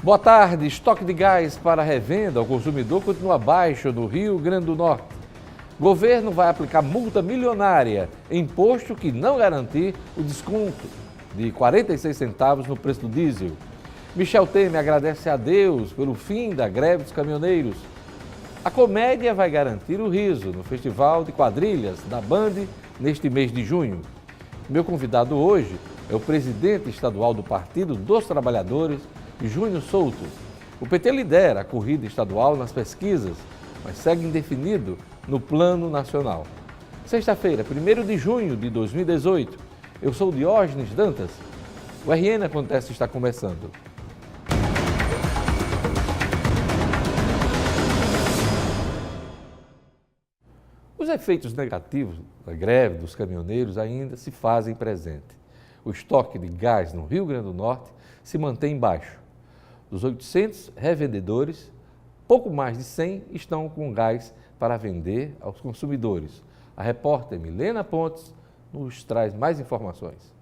Boa tarde. Estoque de gás para revenda ao consumidor continua baixo no Rio Grande do Norte. Governo vai aplicar multa milionária em posto que não garantir o desconto de 46 centavos no preço do diesel. Michel Temer agradece a Deus pelo fim da greve dos caminhoneiros. A comédia vai garantir o riso no Festival de Quadrilhas da Band neste mês de junho. Meu convidado hoje é o presidente estadual do Partido dos Trabalhadores, Júnior Souto. O PT lidera a corrida estadual nas pesquisas, mas segue indefinido no plano nacional. Sexta-feira, 1º de junho de 2018, eu sou Diógenes Dantas. O RN Acontece está começando. Os efeitos negativos da greve dos caminhoneiros ainda se fazem presente. O estoque de gás no Rio Grande do Norte se mantém baixo. Dos 800 revendedores, pouco mais de 100 estão com gás para vender aos consumidores. A repórter Milena Pontes nos traz mais informações.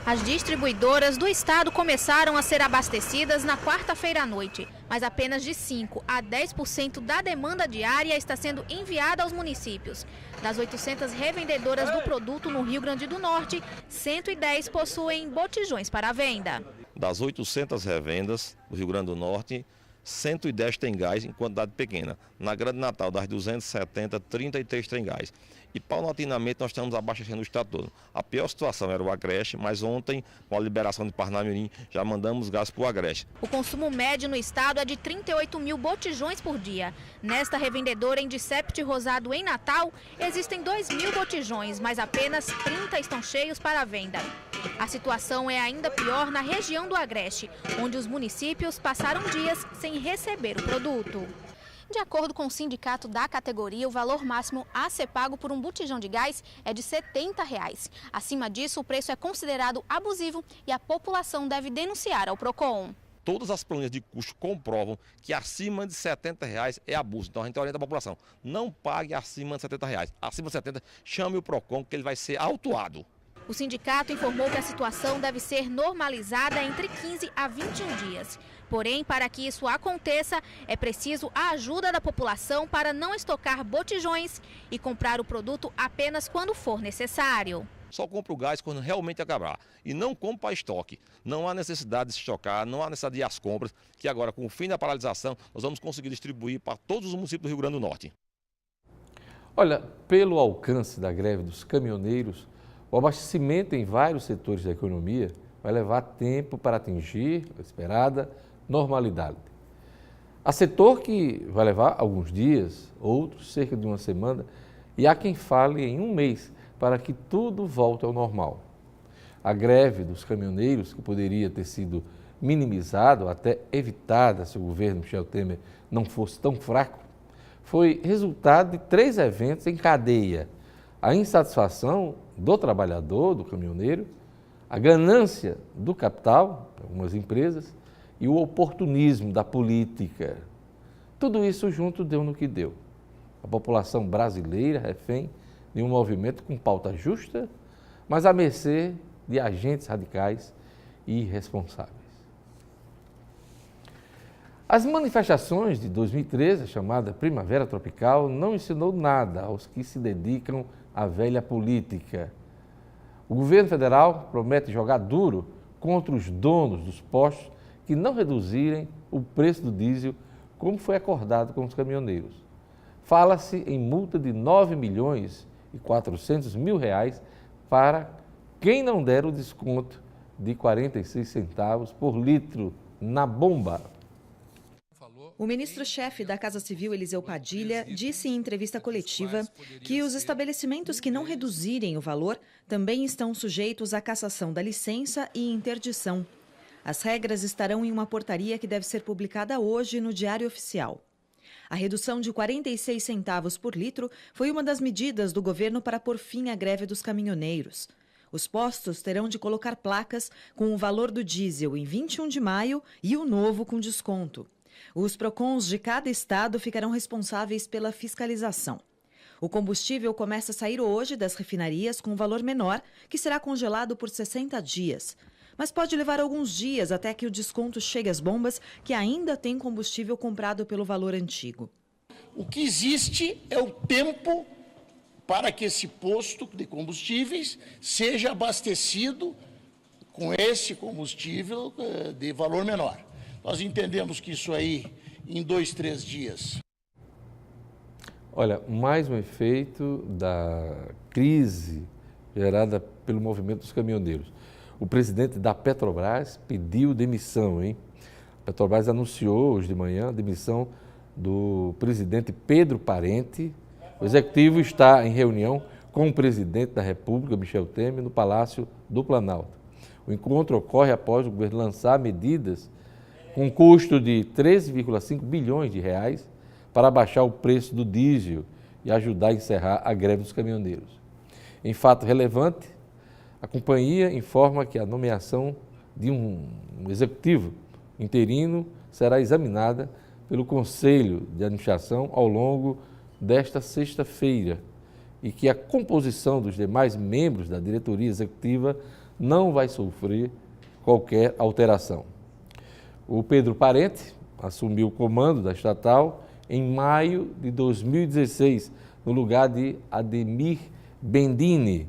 As distribuidoras do estado começaram a ser abastecidas na quarta-feira à noite, mas apenas de 5% a 10% da demanda diária está sendo enviada aos municípios. Das 800 revendedoras do produto no Rio Grande do Norte, 110 possuem botijões para venda. Das 800 revendas do Rio Grande do Norte, 110 têm gás em quantidade pequena. Na Grande Natal, das 270, 33 têm gás. E paulatinamente nós estamos abastecendo o estado todo. A pior situação era o Agreste, mas ontem, com a liberação de Parnamirim, já mandamos gás para o Agreste. O consumo médio no estado é de 38 mil botijões por dia. Nesta revendedora em Decept Rosado, em Natal, existem 2 mil botijões, mas apenas 30 estão cheios para venda. A situação é ainda pior na região do Agreste, onde os municípios passaram dias sem receber o produto. De acordo com o sindicato da categoria, o valor máximo a ser pago por um botijão de gás é de R$ 70. Acima disso, o preço é considerado abusivo e a população deve denunciar ao PROCON. Todas as planilhas de custo comprovam que acima de R$ 70 é abuso. Então a gente orienta a população, não pague acima de R$ 70. Acima de 70, chame o PROCON que ele vai ser autuado. O sindicato informou que a situação deve ser normalizada entre 15 a 21 dias. Porém, para que isso aconteça, é preciso a ajuda da população para não estocar botijões e comprar o produto apenas quando for necessário. Só compra o gás quando realmente acabar e não compra para estoque. Não há necessidade de se estocar, não há necessidade de ir às compras, que agora com o fim da paralisação nós vamos conseguir distribuir para todos os municípios do Rio Grande do Norte. Olha, pelo alcance da greve dos caminhoneiros, o abastecimento em vários setores da economia vai levar tempo para atingir a esperada normalidade. Há setor que vai levar alguns dias, outros cerca de uma semana, e há quem fale em um mês para que tudo volte ao normal. A greve dos caminhoneiros, que poderia ter sido minimizada ou até evitada se o governo Michel Temer não fosse tão fraco, foi resultado de 3 eventos em cadeia: a insatisfação do trabalhador, do caminhoneiro, a ganância do capital, algumas empresas, e o oportunismo da política. Tudo isso junto deu no que deu. A população brasileira refém de um movimento com pauta justa, mas à mercê de agentes radicais e irresponsáveis. As manifestações de 2013, chamada Primavera Tropical, não ensinou nada aos que se dedicam à velha política. O governo federal promete jogar duro contra os donos dos postos que não reduzirem o preço do diesel, como foi acordado com os caminhoneiros. Fala-se em multa de R$ 9.400.000 para quem não der o desconto de 46 centavos por litro na bomba. O ministro-chefe da Casa Civil, Eliseu Padilha, disse em entrevista coletiva que os estabelecimentos que não reduzirem o valor também estão sujeitos à cassação da licença e interdição. As regras estarão em uma portaria que deve ser publicada hoje no Diário Oficial. A redução de 46 centavos por litro foi uma das medidas do governo para pôr fim à greve dos caminhoneiros. Os postos terão de colocar placas com o valor do diesel em 21 de maio e o novo com desconto. Os PROCONs de cada estado ficarão responsáveis pela fiscalização. O combustível começa a sair hoje das refinarias com um valor menor, que será congelado por 60 dias. mas pode levar alguns dias até que o desconto chegue às bombas que ainda têm combustível comprado pelo valor antigo. O que existe é o tempo para que esse posto de combustíveis seja abastecido com esse combustível de valor menor. Nós entendemos que isso aí, em 2, 3 dias. Olha, mais um efeito da crise gerada pelo movimento dos caminhoneiros. O presidente da Petrobras pediu demissão, hein? A Petrobras anunciou hoje de manhã a demissão do presidente Pedro Parente. O executivo está em reunião com o presidente da República, Michel Temer, no Palácio do Planalto. O encontro ocorre após o governo lançar medidas com custo de 13,5 bilhões de reais para baixar o preço do diesel e ajudar a encerrar a greve dos caminhoneiros. Em fato relevante, a companhia informa que a nomeação de um executivo interino será examinada pelo Conselho de Administração ao longo desta sexta-feira e que a composição dos demais membros da diretoria executiva não vai sofrer qualquer alteração. O Pedro Parente assumiu o comando da estatal em maio de 2016, no lugar de Ademir Bendini.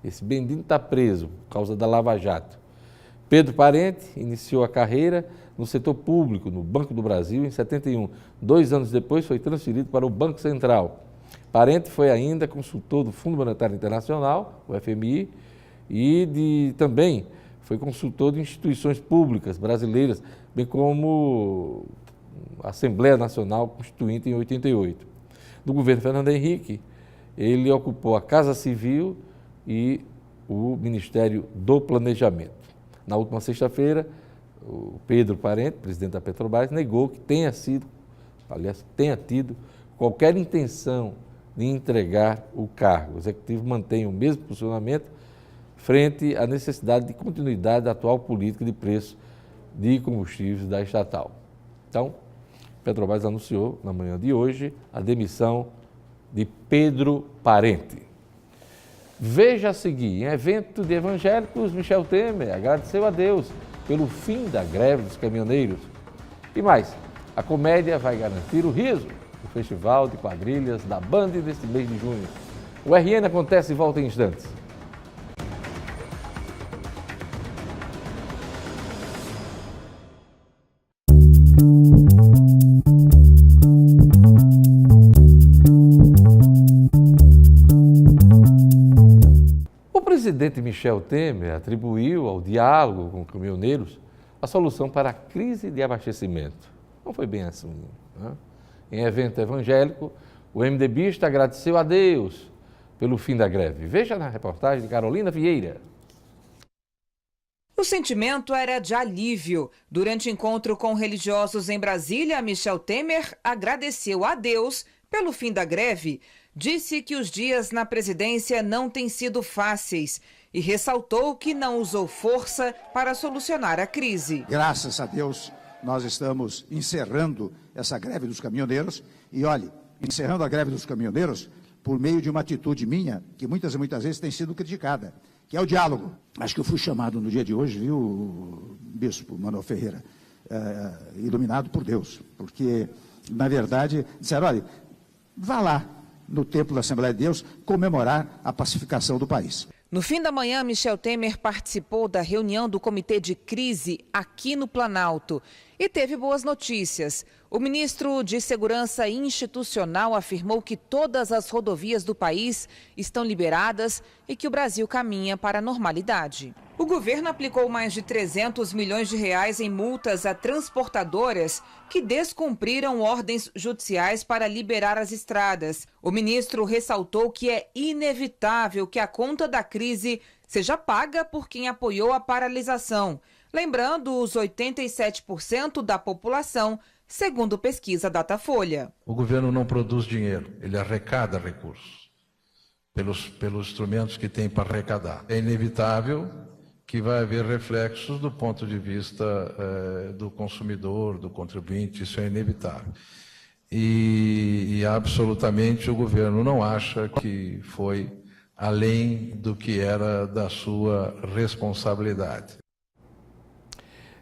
Esse Bendini está preso por causa da Lava Jato. Pedro Parente iniciou a carreira no setor público, no Banco do Brasil, em 71. 2 anos depois foi transferido para o Banco Central. Parente foi ainda consultor do Fundo Monetário Internacional, o FMI, e também foi consultor de instituições públicas brasileiras, bem como a Assembleia Nacional Constituinte em 88. No governo Fernando Henrique, ele ocupou a Casa Civil e o Ministério do Planejamento. Na última sexta-feira, o Pedro Parente, presidente da Petrobras, negou que tenha tido qualquer intenção de entregar o cargo. O executivo mantém o mesmo posicionamento frente à necessidade de continuidade da atual política de preço de combustíveis da estatal. Então, a Petrobras anunciou, na manhã de hoje, a demissão de Pedro Parente. Veja a seguir, em evento de evangélicos, Michel Temer agradeceu a Deus pelo fim da greve dos caminhoneiros. E mais, a comédia vai garantir o riso do Festival de Quadrilhas da Band neste mês de junho. O RN acontece e volta em instantes. O presidente Michel Temer atribuiu ao diálogo com caminhoneiros a solução para a crise de abastecimento. Não foi bem assim, né? Em evento evangélico, o MDBista agradeceu a Deus pelo fim da greve. Veja na reportagem de Carolina Vieira. O sentimento era de alívio. Durante encontro com religiosos em Brasília, Michel Temer agradeceu a Deus pelo fim da greve. Disse que os dias na presidência não têm sido fáceis e ressaltou que não usou força para solucionar a crise. Graças a Deus, nós estamos encerrando essa greve dos caminhoneiros e, olhe, encerrando a greve dos caminhoneiros por meio de uma atitude minha que muitas vezes tem sido criticada, que é o diálogo. Acho que eu fui chamado no dia de hoje, viu, Bispo Manuel Ferreira, iluminado por Deus, porque, na verdade, disseram, olha, vá lá no Templo da Assembleia de Deus comemorar a pacificação do país. No fim da manhã, Michel Temer participou da reunião do Comitê de Crise aqui no Planalto e teve boas notícias. O ministro de Segurança Institucional afirmou que todas as rodovias do país estão liberadas e que o Brasil caminha para a normalidade. O governo aplicou mais de 300 milhões de reais em multas a transportadoras que descumpriram ordens judiciais para liberar as estradas. O ministro ressaltou que é inevitável que a conta da crise seja paga por quem apoiou a paralisação, lembrando os 87% da população, segundo pesquisa Datafolha. O governo não produz dinheiro, ele arrecada recursos pelos instrumentos que tem para arrecadar. É inevitável que vai haver reflexos do ponto de vista do consumidor, do contribuinte, isso é inevitável. E absolutamente o governo não acha que foi além do que era da sua responsabilidade.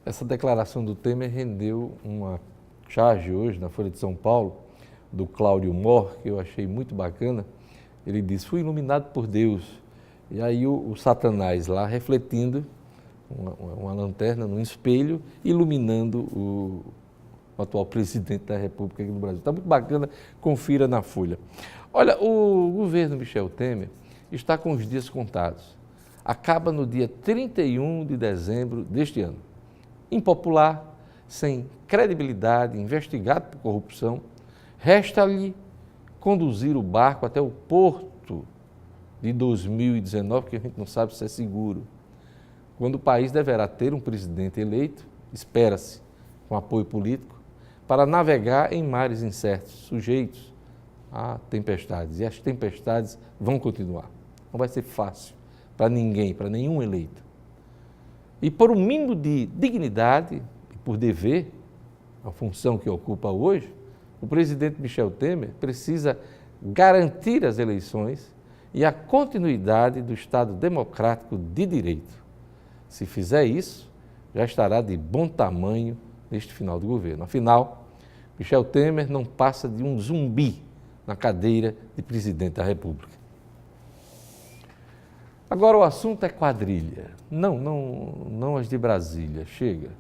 Essa declaração do Temer rendeu uma charge hoje na Folha de São Paulo, do Cláudio Mor, que eu achei muito bacana. Ele diz: fui iluminado por Deus. E aí o Satanás lá refletindo uma lanterna num espelho, iluminando o atual presidente da República aqui no Brasil. Está muito bacana, confira na Folha. Olha, o governo Michel Temer está com os dias contados. Acaba no dia 31 de dezembro deste ano. Impopular, sem credibilidade, investigado por corrupção, resta-lhe conduzir o barco até o porto de 2019, que a gente não sabe se é seguro, quando o país deverá ter um presidente eleito, espera-se, com apoio político, para navegar em mares incertos, sujeitos a tempestades. E as tempestades vão continuar. Não vai ser fácil para ninguém, para nenhum eleito. E por um mínimo de dignidade e por dever, a função que ocupa hoje, o presidente Michel Temer precisa garantir as eleições e a continuidade do Estado democrático de direito. Se fizer isso, já estará de bom tamanho neste final de governo. Afinal, Michel Temer não passa de um zumbi na cadeira de presidente da República. Agora o assunto é quadrilha. Não as de Brasília, chega.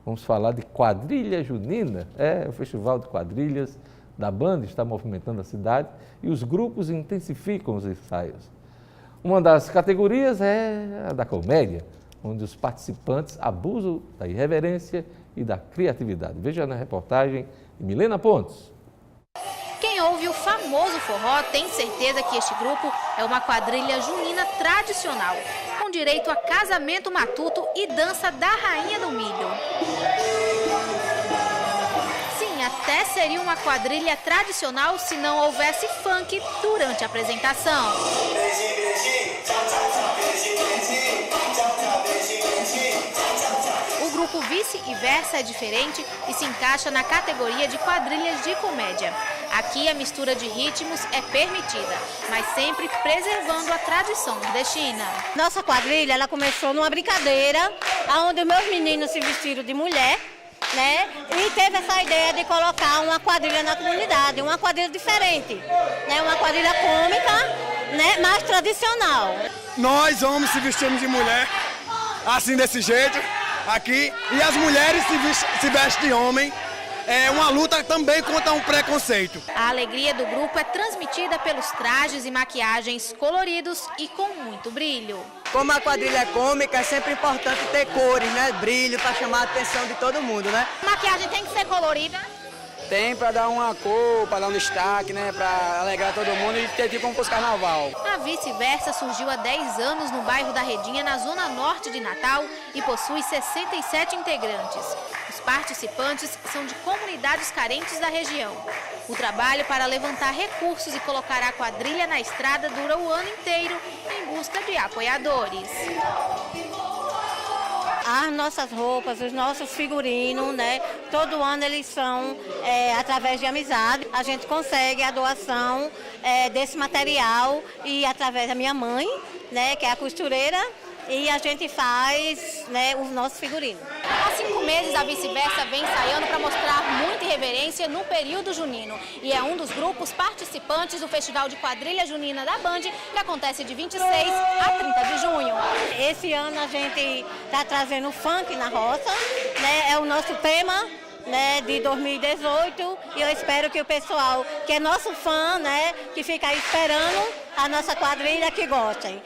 Vamos falar de quadrilha junina. O Festival de Quadrilhas da Band está movimentando a cidade e os grupos intensificam os ensaios. Uma das categorias é a da comédia, onde os participantes abusam da irreverência e da criatividade. Veja na reportagem de Milena Pontes. Quem ouve o famoso forró tem certeza que este grupo é uma quadrilha junina tradicional, com direito a casamento matuto e dança da Rainha do Milho. Sim, até seria uma quadrilha tradicional se não houvesse funk durante a apresentação. O grupo Vice e Versa é diferente e se encaixa na categoria de quadrilhas de comédia. Aqui a mistura de ritmos é permitida, mas sempre preservando a tradição nordestina. Nossa quadrilha, ela começou numa brincadeira, onde meus meninos se vestiram de mulher, né? E teve essa ideia de colocar uma quadrilha na comunidade, uma quadrilha diferente, né? Uma quadrilha cômica, né? Mais tradicional. Nós homens se vestimos de mulher, assim desse jeito, aqui, e as mulheres se vestem de homem. É uma luta também contra um preconceito. A alegria do grupo é transmitida pelos trajes e maquiagens coloridos e com muito brilho. Como a quadrilha é cômica, é sempre importante ter cores, né? Brilho, para chamar a atenção de todo mundo, né? A maquiagem tem que ser colorida? Tem, para dar uma cor, para dar um destaque, né? Para alegrar todo mundo e ter tipo um carnaval. A Vice-Versa surgiu há 10 anos no bairro da Redinha, na zona norte de Natal, e possui 67 integrantes. Os participantes são de comunidades carentes da região. O trabalho para levantar recursos e colocar a quadrilha na estrada dura o ano inteiro em busca de apoiadores. As nossas roupas, os nossos figurinos, né? Todo ano eles são através de amizade. A gente consegue a doação desse material e através da minha mãe, né? Que é a costureira, e a gente faz, né, os nossos figurinos. Há 5 meses a Vice-Versa vem ensaiando para mostrar muita irreverência no período junino. E é um dos grupos participantes do Festival de Quadrilha Junina da Band, que acontece de 26 a 30 de junho. Esse ano a gente está trazendo funk na roça, né? É o nosso tema, né, de 2018, e eu espero que o pessoal que é nosso fã, né, que fica aí esperando a nossa quadrilha, que gostem.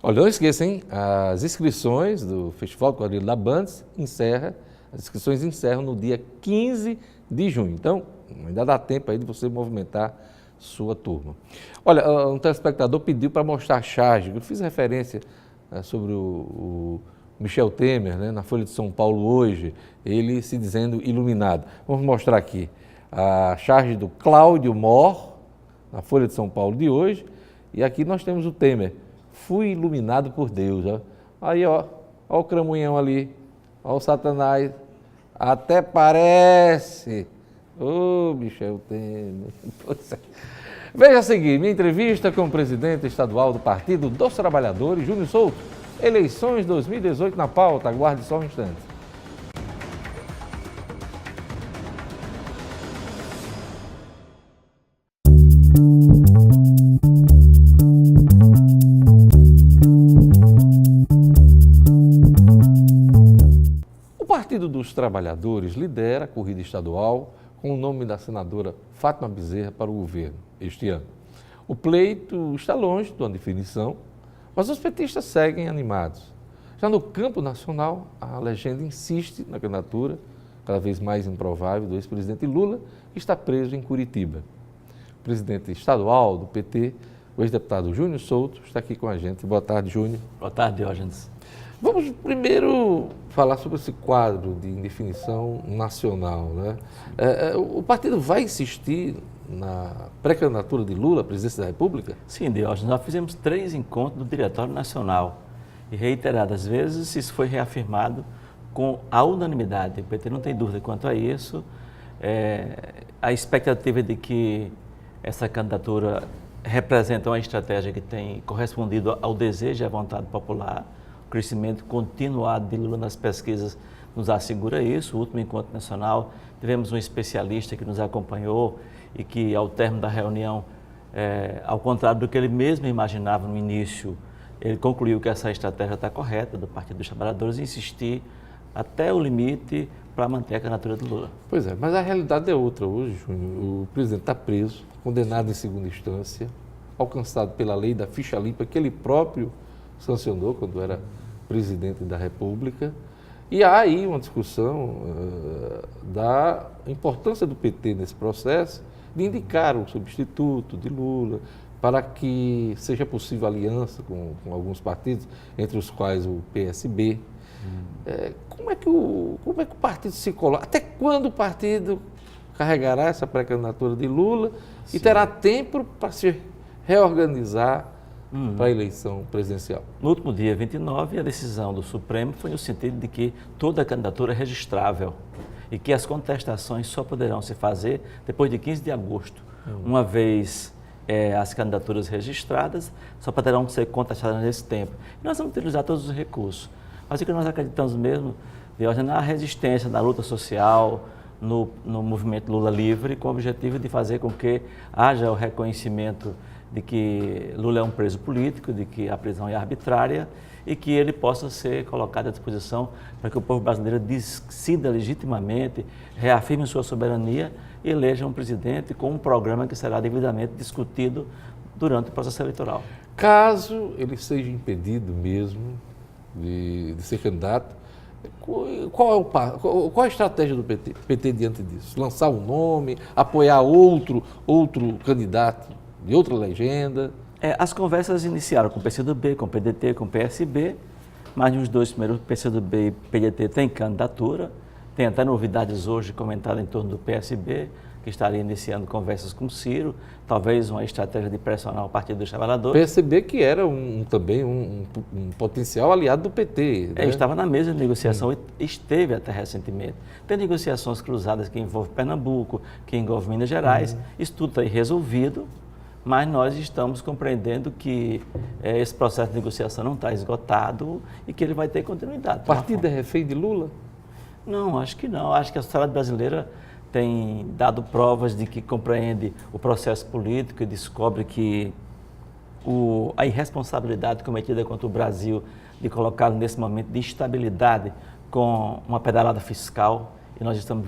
Olha, não esqueça, hein? As inscrições do Festival de Quadrilha da Band as inscrições encerram no dia 15 de junho. Então, ainda dá tempo aí de você movimentar sua turma. Olha, um telespectador pediu para mostrar a charge. Eu fiz referência sobre o Michel Temer, né, na Folha de São Paulo hoje, ele se dizendo iluminado. Vamos mostrar aqui a charge do Cláudio Mor, na Folha de São Paulo de hoje, e aqui nós temos o Temer. Fui iluminado por Deus. Ó. Aí, ó o cramunhão ali, ó o Satanás. Até parece. Ô, Michel Temer. Veja a seguir, minha entrevista com o presidente estadual do Partido dos Trabalhadores, Júnior Souto. Eleições 2018 na pauta, aguarde só um instante. O Partido dos Trabalhadores lidera a corrida estadual com o nome da senadora Fátima Bezerra para o governo este ano. O pleito está longe de uma definição, mas os petistas seguem animados. Já no campo nacional, a legenda insiste na candidatura, cada vez mais improvável, do ex-presidente Lula, que está preso em Curitiba. O presidente estadual do PT, o ex-deputado Júnior Souto, está aqui com a gente. Boa tarde, Júnior. Boa tarde, Diógenes. Vamos primeiro falar sobre esse quadro de indefinição nacional, né? O partido vai insistir na pré-candidatura de Lula à presidência da República? Sim, Diógenes, nós fizemos 3 encontros do Diretório Nacional e reiteradas vezes isso foi reafirmado com a unanimidade. O PT não tem dúvida quanto a isso. A expectativa de que essa candidatura representa uma estratégia que tem correspondido ao desejo e à vontade popular. O crescimento continuado de Lula nas pesquisas nos assegura isso. O último encontro nacional, tivemos um especialista que nos acompanhou e que, ao término da reunião, ao contrário do que ele mesmo imaginava no início, ele concluiu que essa estratégia está correta do Partido dos Trabalhadores e insistir até o limite para manter a candidatura do Lula. Pois é, mas a realidade é outra hoje, Júnior. O presidente está preso, condenado em segunda instância, alcançado pela lei da ficha limpa que ele próprio sancionou quando era presidente da República. E há aí uma discussão da importância do PT nesse processo de indicar o substituto de Lula para que seja possível aliança com alguns partidos, entre os quais o PSB. Como é que o partido se coloca? Até quando o partido carregará essa pré-candidatura de Lula e terá tempo para se reorganizar para a eleição presidencial? No último dia 29, a decisão do Supremo foi no sentido de que toda candidatura é registrável e que as contestações só poderão se fazer depois de 15 de agosto. Uma vez as candidaturas registradas, só poderão ser contestadas nesse tempo. E nós vamos utilizar todos os recursos. Mas o que nós acreditamos mesmo, na resistência, na luta social, no movimento Lula Livre, com o objetivo de fazer com que haja o reconhecimento de que Lula é um preso político, de que a prisão é arbitrária e que ele possa ser colocado à disposição para que o povo brasileiro decida legitimamente, reafirme sua soberania e eleja um presidente com um programa que será devidamente discutido durante o processo eleitoral. Caso ele seja impedido mesmo de ser candidato, qual a estratégia do PT diante disso? Lançar um nome, apoiar outro candidato de outra legenda? As conversas iniciaram com o PCdoB, com o PDT, com o PSB, mas nos 2 primeiros, PCdoB e PDT têm candidatura. Tem até novidades hoje comentadas em torno do PSB, que estaria iniciando conversas com Ciro, talvez uma estratégia de pressionar o Partido dos Trabalhadores. PSB que era também um potencial aliado do PT. Né? Estava na mesa de negociação e esteve até recentemente. Tem negociações cruzadas que envolvem Pernambuco, que envolvem Minas Gerais. Isso tudo está resolvido, mas nós estamos compreendendo que esse processo de negociação não está esgotado e que ele vai ter continuidade. O partido é refém de Lula? Não, acho que não. Acho que a sociedade brasileira tem dado provas de que compreende o processo político e descobre que a irresponsabilidade cometida contra o Brasil de colocá-lo nesse momento de instabilidade com uma pedalada fiscal, e nós estamos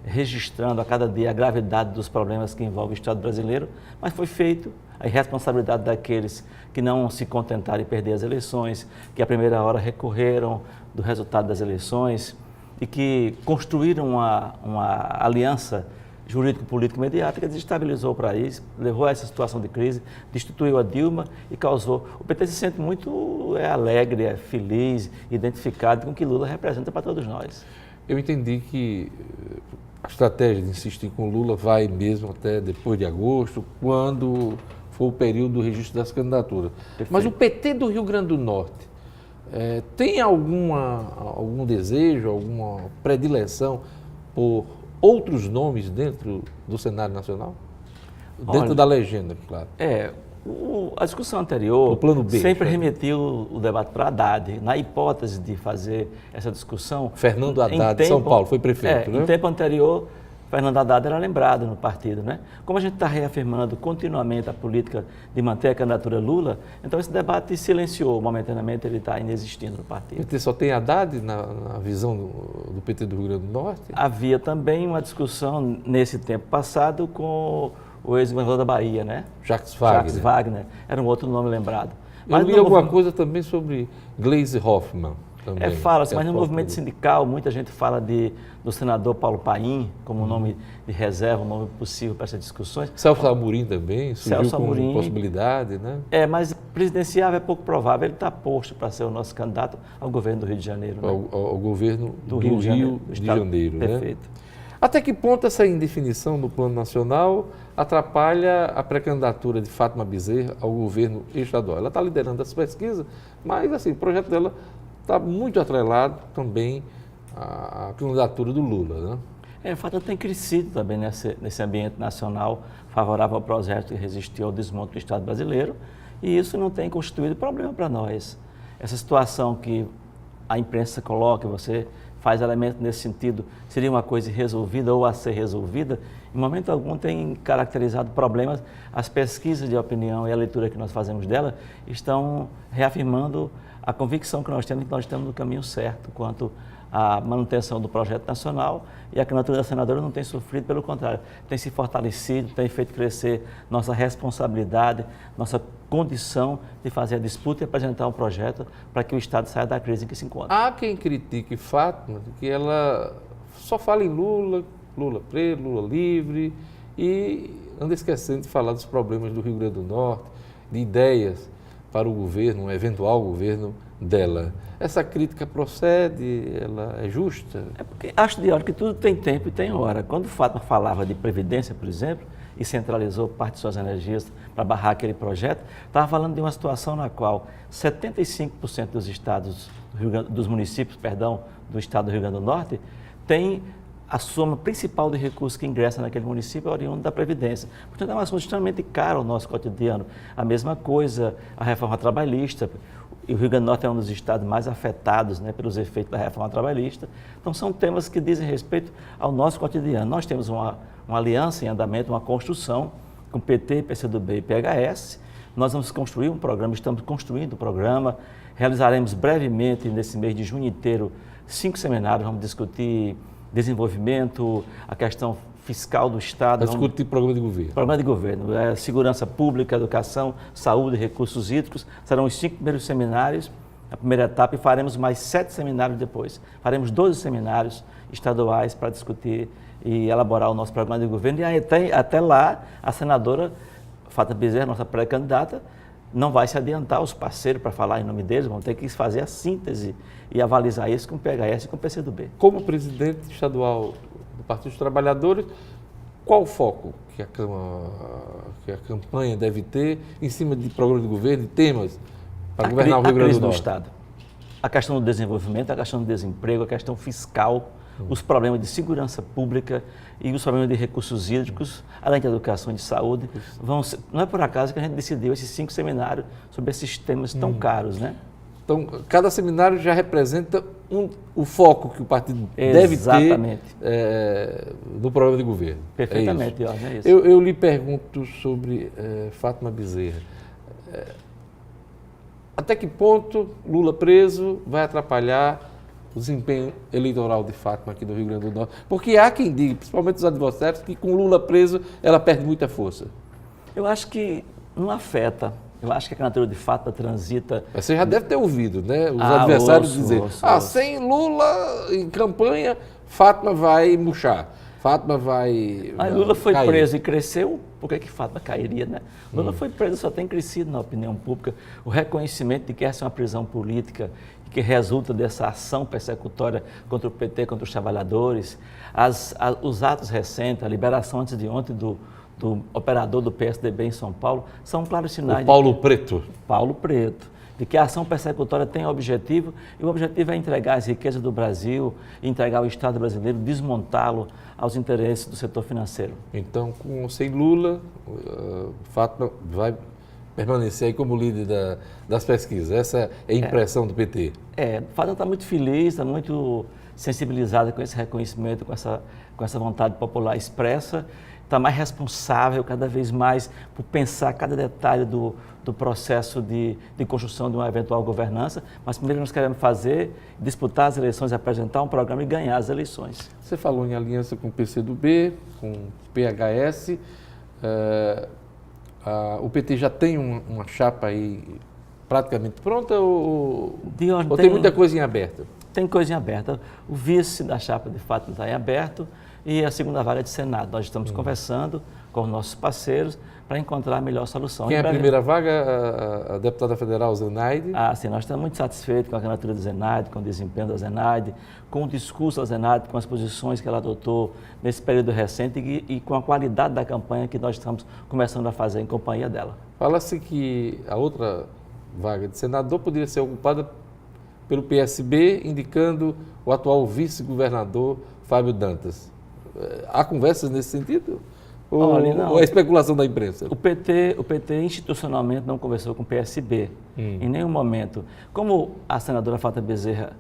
registrando a cada dia a gravidade dos problemas que envolvem o Estado brasileiro, mas foi feito. A irresponsabilidade daqueles que não se contentaram em perder as eleições, que à primeira hora recorreram do resultado das eleições e que construíram uma aliança jurídico-política imediata que desestabilizou o país, levou a essa situação de crise, destituiu a Dilma e causou... O PT se sente muito alegre, feliz, identificado com o que Lula representa para todos nós. Eu entendi que a estratégia de insistir com Lula vai mesmo até depois de agosto, quando for o período do registro das candidaturas. Perfeito. Mas o PT do Rio Grande do Norte tem algum desejo, alguma predileção por outros nomes dentro do cenário nacional? Dentro da legenda, claro. A discussão anterior o plano B, sempre remetiu o debate para Haddad. Na hipótese de fazer essa discussão... Fernando Haddad, de São Paulo, foi prefeito, né? Em tempo anterior, Fernando Haddad era lembrado no partido, né? Como a gente está reafirmando continuamente a política de manter a candidatura Lula, então esse debate silenciou momentaneamente, ele está inexistindo no partido. O PT só tem Haddad na visão do PT do Rio Grande do Norte? Havia também uma discussão nesse tempo passado com o ex-governador da Bahia, né? Jacques Wagner. Jacques Wagner, era um outro nome lembrado. Eu li alguma coisa também sobre Gleisi Hoffmann. Também, fala-se, mas no movimento sindical, muita gente fala do senador Paulo Paim como nome de reserva, um nome possível para essas discussões. Celso Amorim também surgiu Celso Amorim, com possibilidade, né? Mas presidenciável é pouco provável, ele está posto para ser o nosso candidato ao governo do Rio de Janeiro. Né? Ao governo do Rio de Janeiro, né? Perfeito. Até que ponto essa indefinição no plano nacional atrapalha a pré-candidatura de Fátima Bezerra ao governo estadual? Ela está liderando as pesquisas, mas assim, o projeto dela está muito atrelado também à candidatura do Lula, né? O fato tem crescido também nesse ambiente nacional favorável ao projeto que resistiu ao desmonte do Estado brasileiro, e isso não tem constituído problema para nós. Essa situação que a imprensa coloca, você faz elementos nesse sentido, seria uma coisa resolvida ou a ser resolvida, em momento algum tem caracterizado problemas. As pesquisas de opinião e a leitura que nós fazemos dela estão reafirmando a convicção que nós estamos no caminho certo quanto à manutenção do projeto nacional, e a candidatura da senadora não tem sofrido, pelo contrário, tem se fortalecido, tem feito crescer nossa responsabilidade, nossa condição de fazer a disputa e apresentar um projeto para que o Estado saia da crise em que se encontra. Há quem critique Fátima, que ela só fala em Lula, Lula preso, Lula livre, e anda esquecendo de falar dos problemas do Rio Grande do Norte, de ideias para o governo, um eventual governo dela. Essa crítica procede, ela é justa? É porque acho de hora que tudo tem tempo e tem hora. Quando Fátima falava de Previdência, por exemplo, e centralizou parte de suas energias para barrar aquele projeto, estava falando de uma situação na qual 75% dos estados, dos municípios, do estado do Rio Grande do Norte, tem a soma principal de recursos que ingressa naquele município é oriundo da Previdência. Portanto, é um assunto extremamente caro ao nosso cotidiano. A mesma coisa, a reforma trabalhista. E o Rio Grande do Norte é um dos estados mais afetados, né, pelos efeitos da reforma trabalhista. Então, são temas que dizem respeito ao nosso cotidiano. Nós temos uma aliança em andamento, uma construção com PT, PCdoB e PHS. Nós vamos construir um programa, estamos construindo o programa. Realizaremos brevemente, nesse mês de junho inteiro, 5 seminários. Vamos discutir desenvolvimento, a questão fiscal do Estado. Vamos discutir programa de governo. Programa de governo, segurança pública, educação, saúde, recursos hídricos. Serão os 5 primeiros seminários, a primeira etapa, e faremos mais 7 seminários depois. Faremos 12 seminários estaduais para discutir e elaborar o nosso programa de governo. E até lá, a senadora Fátima Bezerra, nossa pré-candidata, não vai se adiantar, os parceiros, para falar em nome deles, vão ter que fazer a síntese e avalizar isso com o PHS e com o PCdoB. Como presidente estadual do Partido dos Trabalhadores, qual o foco que a campanha deve ter em cima de programa de governo, de temas para governar o Rio Grande do Norte? Estado. A questão do desenvolvimento, a questão do desemprego, a questão fiscal, os problemas de segurança pública e os problemas de recursos hídricos, além da educação e de saúde. Não é por acaso que a gente decidiu esses 5 seminários sobre esses temas tão caros, né? Então, cada seminário já representa o foco que o partido deve ter no programa de governo. Perfeitamente, é isso. Eu lhe pergunto sobre Fátima Bezerra. Até que ponto Lula preso vai atrapalhar o desempenho eleitoral de Fátima aqui no Rio Grande do Norte? Porque há quem diga, principalmente os adversários, que com Lula preso ela perde muita força. Eu acho que não afeta. Eu acho que a candidatura de Fátima transita... Você já deve ter ouvido, né? Os adversários dizer, sem Lula em campanha, Fátima vai murchar. Fátima vai... Lula foi preso e cresceu, por que Fátima cairia, né? Lula foi preso, só tem crescido na opinião pública. O reconhecimento de que essa é uma prisão política, que resulta dessa ação persecutória contra o PT, contra os trabalhadores, os atos recentes, a liberação antes de ontem do operador do PSDB em São Paulo, são claros sinais... Paulo Preto. Paulo Preto. De que a ação persecutória tem objetivo, e o objetivo é entregar as riquezas do Brasil, entregar o Estado brasileiro, desmontá-lo aos interesses do setor financeiro. Então, com ou sem Lula, Fátima vai permanecer aí como líder das pesquisas. Essa é a impressão do PT. O Fábio está muito feliz, está muito sensibilizado com esse reconhecimento, com essa vontade popular expressa, está mais responsável cada vez mais por pensar cada detalhe do processo de construção de uma eventual governança, mas primeiro nós queremos disputar as eleições, apresentar um programa e ganhar as eleições. Você falou em aliança com o PCdoB, com o PHS, o PT já tem uma chapa aí praticamente pronta ou tem muita coisa em aberto? Tem coisa em aberto. O vice da chapa, de fato, está em aberto e a segunda vaga de Senado. Nós estamos conversando com os nossos parceiros para encontrar a melhor solução. Quem é a primeira vaga? A deputada federal Zenaide? Sim, nós estamos muito satisfeitos com a candidatura da Zenaide, com o desempenho da Zenaide, com o discurso da Zenaide, com as posições que ela adotou nesse período recente e com a qualidade da campanha que nós estamos começando a fazer em companhia dela. Fala-se que a outra vaga de senador poderia ser ocupada pelo PSB, indicando o atual vice-governador Fábio Dantas. Há conversas nesse sentido? Ou é especulação da imprensa? O PT institucionalmente não conversou com o PSB em nenhum momento. Como a senadora Fátima Bezerra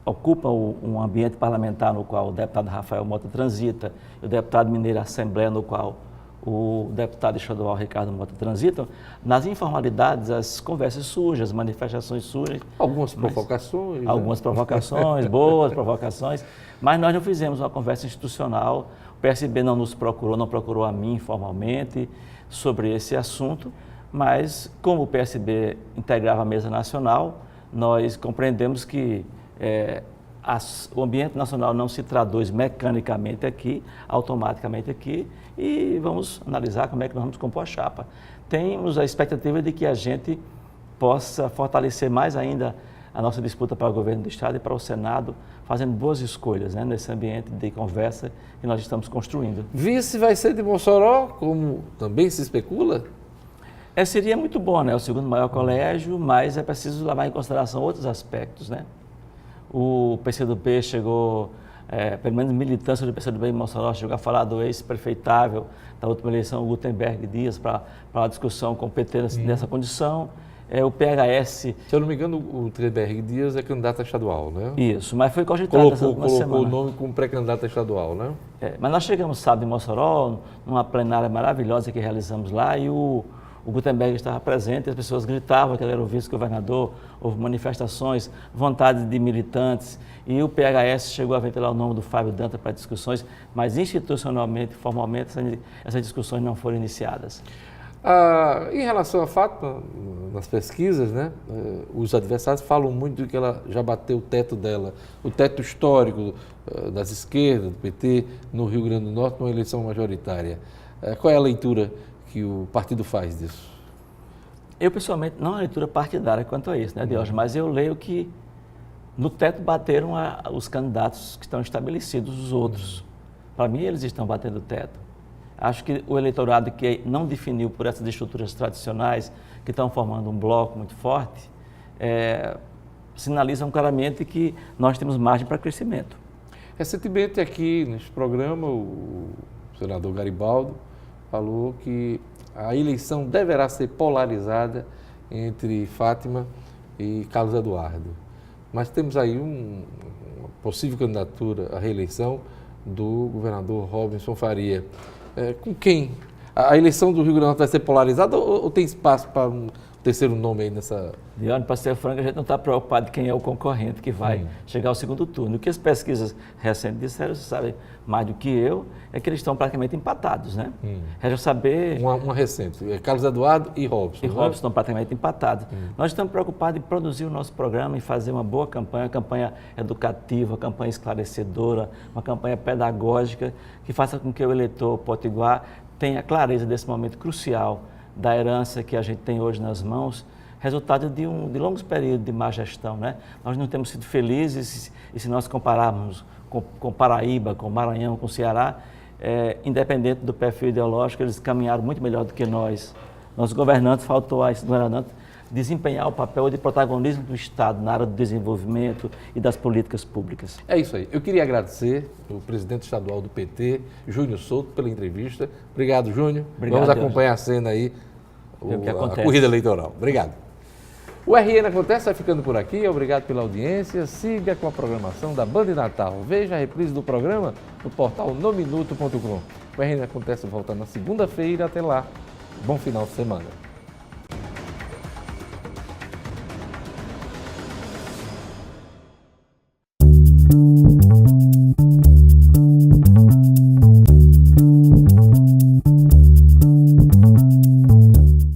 ocupa um ambiente parlamentar no qual o deputado Rafael Mota transita, e o deputado Mineiro Assembleia, no qual o deputado estadual Ricardo Mota transitam, nas informalidades as conversas surgem, as manifestações surgem. Algumas provocações. Algumas provocações, boas provocações, mas nós não fizemos uma conversa institucional. O PSB não nos procurou, não procurou a mim informalmente sobre esse assunto, mas como o PSB integrava a mesa nacional, nós compreendemos que o ambiente nacional não se traduz mecanicamente aqui, automaticamente aqui, e vamos analisar como é que nós vamos compor a chapa. Temos a expectativa de que a gente possa fortalecer mais ainda a nossa disputa para o governo do Estado e para o Senado, fazendo boas escolhas, né, nesse ambiente de conversa que nós estamos construindo. Vice vai ser de Mossoró, como também se especula? Seria muito bom, né? O segundo maior colégio, mas é preciso levar em consideração outros aspectos, né? O PCdoB chegou, pelo menos militância do PCdoB em Mossoró, chegou a falar do ex-prefeitável da última eleição, Gutenberg Dias, para a discussão com o PT nessa condição. O PHS... Se eu não me engano, o Gutenberg Dias é candidato a estadual, né? Isso, mas foi cogitado essa última semana. Colocou o nome como pré-candidato a estadual, né? Mas nós chegamos sábado em Mossoró, numa plenária maravilhosa que realizamos lá, e o Gutenberg estava presente, as pessoas gritavam que ele era o vice-governador, houve manifestações, vontade de militantes, e o PHS chegou a ventilar o nome do Fábio Dantas para discussões, mas institucionalmente, formalmente, essas discussões não foram iniciadas. Em relação à Fátima, nas pesquisas, né, os adversários falam muito de que ela já bateu o teto dela, o teto histórico das esquerdas, do PT, no Rio Grande do Norte, numa eleição majoritária. Qual é a leitura que o partido faz disso? Eu, pessoalmente, não é uma leitura partidária quanto a isso, né, Diógenes? Mas eu leio que no teto bateram os candidatos que estão estabelecidos, os outros. Para mim, eles estão batendo o teto. Acho que o eleitorado que não definiu por essas estruturas tradicionais, que estão formando um bloco muito forte, sinalizam claramente que nós temos margem para crescimento. Recentemente, aqui neste programa, o senador Garibaldo falou que a eleição deverá ser polarizada entre Fátima e Carlos Eduardo. Mas temos aí uma possível candidatura à reeleição do governador Robinson Faria. Com quem? A eleição do Rio Grande do Norte vai ser polarizada ou tem espaço para um terceiro nome aí nessa... Diógenes, para ser franco, a gente não está preocupado de quem é o concorrente que vai chegar ao segundo turno. O que as pesquisas recentes disseram, você sabe mais do que eu, é que eles estão praticamente empatados, né? Resta saber... Uma recente, Carlos Eduardo e Robson. Robson estão praticamente empatados. Nós estamos preocupados em produzir o nosso programa e fazer uma boa campanha, uma campanha educativa, uma campanha esclarecedora, uma campanha pedagógica, que faça com que o eleitor potiguar tenha clareza desse momento crucial da herança que a gente tem hoje nas mãos, resultado de longos períodos de má gestão, né? Nós não temos sido felizes e se nós compararmos com Paraíba, com Maranhão, com Ceará, independente do perfil ideológico, eles caminharam muito melhor do que nós. Nossos governantes, faltou a esses governantes desempenhar o papel de protagonismo do Estado na área do desenvolvimento e das políticas públicas. É isso aí. Eu queria agradecer o presidente estadual do PT, Júnior Souto, pela entrevista. Obrigado, Júnior. Obrigado, vamos acompanhar a cena aí a corrida eleitoral. Obrigado. O RN Acontece vai ficando por aqui. Obrigado pela audiência. Siga com a programação da Band Natal. Veja a reprise do programa no portal nominuto.com. O RN Acontece volta na segunda-feira. Até lá. Bom final de semana.